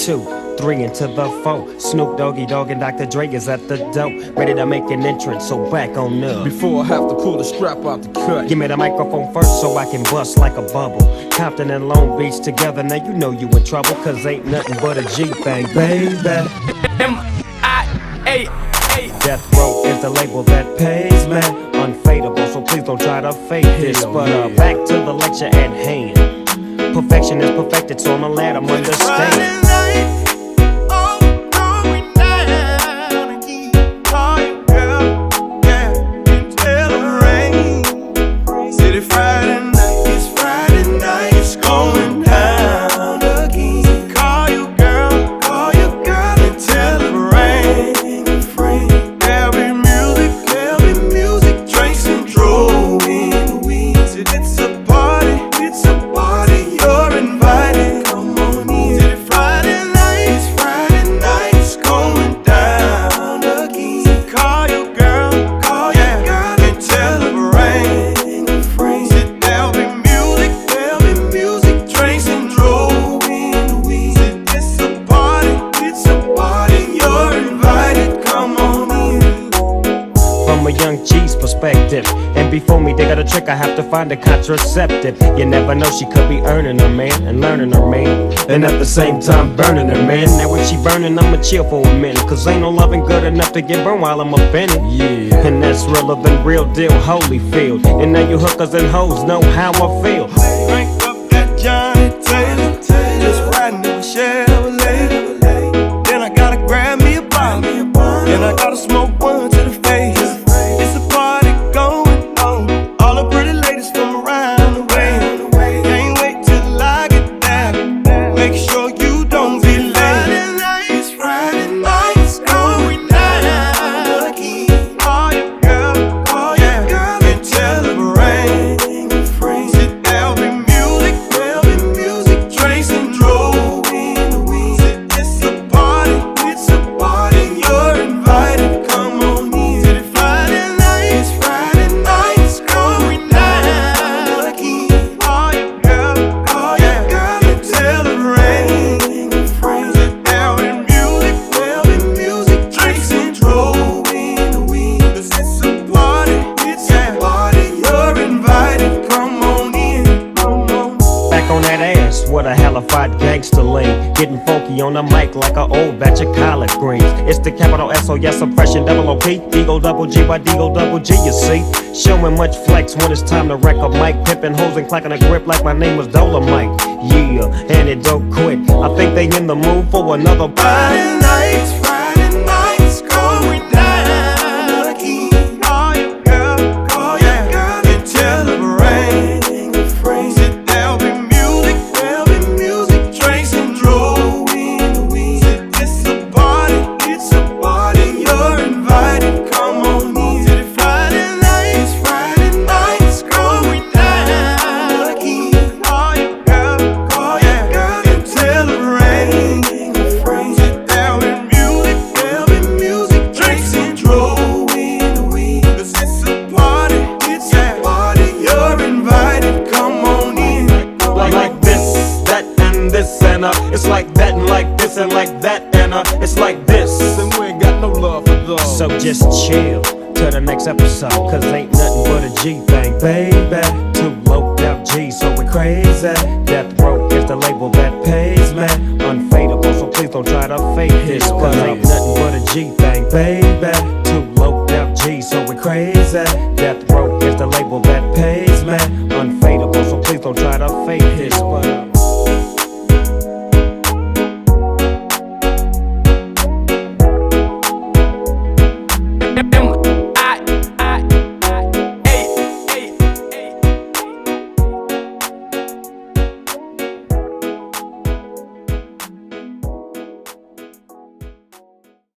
2, 3 into the 4. Snoop Doggy Dogg and Dr. Dre is at the door, ready to make an entrance, so back on up. Before I have to pull the strap out the cut, Give me the microphone first so I can bust like a bubble. Compton and Long Beach together, now you know you in trouble, cause ain't nothing but a G thing, baby. M.I.A. Death Row is the label that pays, man. Unfadable, so please don't try to fake this. But back to the lecture at hand. Perfection is perfected, so I'ma let them understand. Young G's perspective, and before me they got a trick, I have to find a contraceptive. You never know, she could be earning her man and learning her man, and at the same time burning her man. Now when she burning, I'ma chill for a minute, cause ain't no loving good enough to get burned while I'm up in it. Yeah, and that's realer than real deal, Holyfield. And now you hookers and hoes know how I feel. Crank up that Johnny Taylor, just riding in a Chevrolet. Then I gotta grab me a bottle, and I gotta smoke one to the face. What a hellified gangster lean, getting funky on the mic like an old batch of collard greens. It's the capital S-O-S, oppression, double O-P, Eagle double G by Deagle double G, you see. Showing much flex when it's time to wreck a mic, pimping hoes and clacking a grip like my name was Dolomite. Yeah, and it don't quit, I think they in the mood for another Friday nights going down. Lucky, call your girl, and tell her rain. Sit down with music, drinks and drove in the weed. It's a party, you're invited, come on in. Friday nights going down. Lucky, call your girl, and tell her rain. Sit down with music, drinks and drove in the weed. It's a party, you're invited, come on in. like this, that, and this, and it's like that, and like this, and like that, and it's like this, and we ain't got no love for those. So just chill till the next episode, cause ain't nothing but a G thing, baby. Two low out G, so we crazy. Death Row is the label that pays, man. Unfadable, so please don't try to fake this, cause ain't nothing but a G thing, baby. Two low out G, so we crazy. Death Row is the label that pays, man. Unfadable, so please don't try to fake this, but